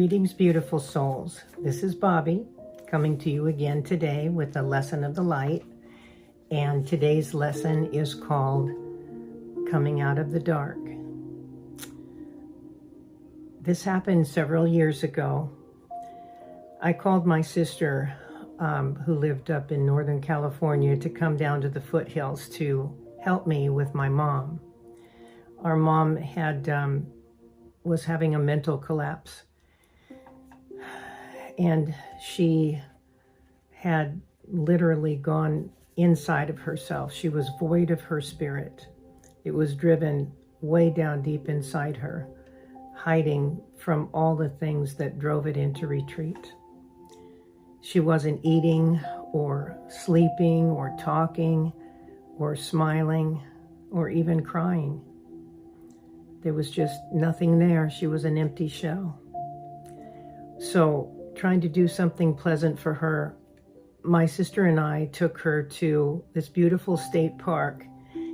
Greetings, beautiful souls. This is Bobby coming to you again today with a lesson of the light. And today's lesson is called Coming Out of the Dark. This happened several years ago. I called my sister, who lived up in Northern California, to come down to the foothills to help me with my mom. Our mom was having a mental collapse. And she had literally gone inside of herself. She was void of her spirit. It was driven way down deep inside her, hiding from all the things that drove it into retreat. She wasn't eating or sleeping or talking or smiling or even crying. There was just nothing there. She was an empty shell. So, trying to do something pleasant for her, my sister and I took her to this beautiful state park.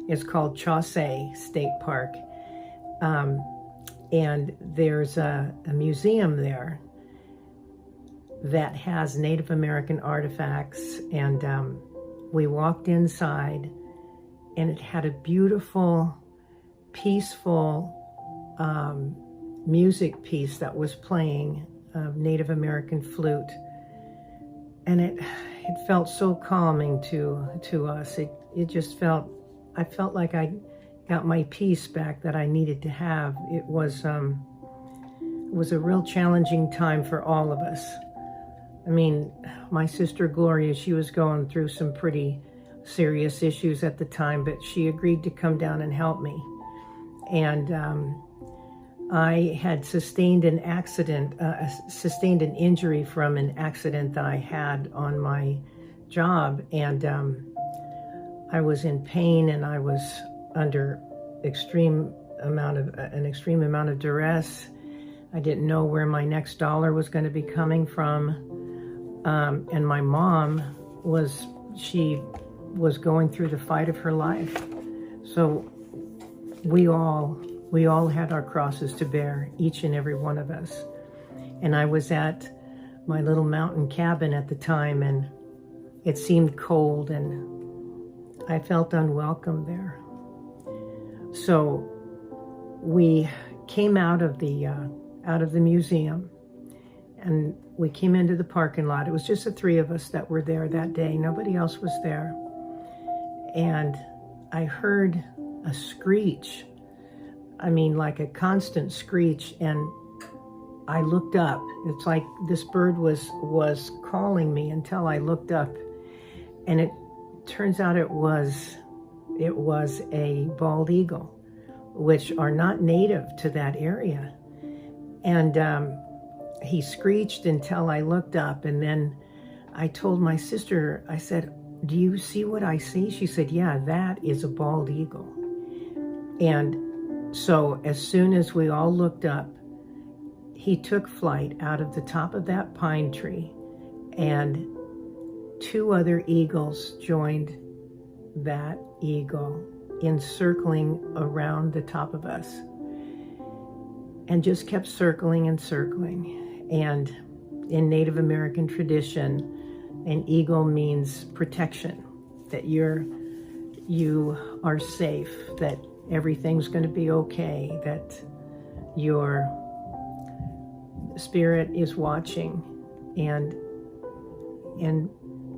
It's called Chaucer State Park. And there's a museum there that has Native American artifacts. And we walked inside, and it had a beautiful, peaceful music piece that was playing, Native American flute, and it felt so calming to us. It just I felt like I got my peace back that I needed to have. It was a real challenging time for all of us. I mean, my sister Gloria, she was going through some pretty serious issues at the time, but she agreed to come down and help me. And I had sustained an injury from an accident that I had on my job, and I was in pain, and I was under an extreme amount of duress. I didn't know where my next dollar was going to be coming from, and my mom was going through the fight of her life. So we all had our crosses to bear, each and every one of us. And I was at my little mountain cabin at the time, and it seemed cold, and I felt unwelcome there. So we came out of the museum, and we came into the parking lot. It was just the three of us that were there that day. Nobody else was there. And I heard a screech. I mean, like a constant screech, and I looked up. It's like this bird was calling me until I looked up, and it turns out it was a bald eagle, which are not native to that area. And he screeched until I looked up, and then I told my sister, I said, "Do you see what I see?" She said, "Yeah, that is a bald eagle." And so as soon as we all looked up, he took flight out of the top of that pine tree, and two other eagles joined that eagle, encircling around the top of us, and just kept circling and circling. And in Native American tradition, an eagle means protection, that you are safe, that everything's going to be okay, that your spirit is watching and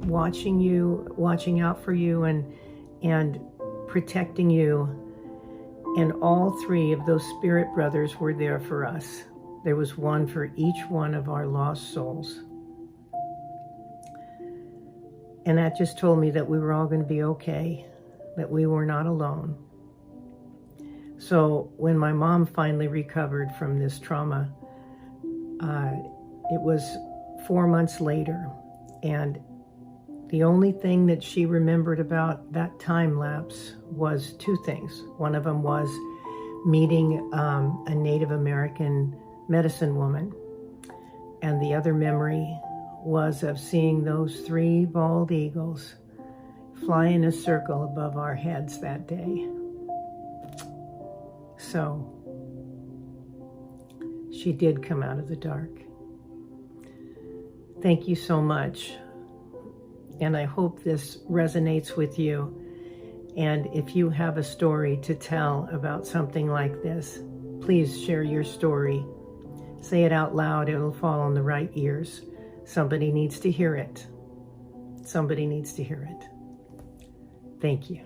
watching you, watching out for you, and protecting you. And all three of those spirit brothers were there for us. There was one for each one of our lost souls. And that just told me that we were all going to be okay, that we were not alone. So when my mom finally recovered from this trauma, it was 4 months later, and the only thing that she remembered about that time lapse was two things. One of them was meeting a Native American medicine woman, and the other memory was of seeing those three bald eagles fly in a circle above our heads that day. So she did come out of the dark. Thank you so much. And I hope this resonates with you. And if you have a story to tell about something like this, please share your story. Say it out loud. It'll fall on the right ears. Somebody needs to hear it. Somebody needs to hear it. Thank you.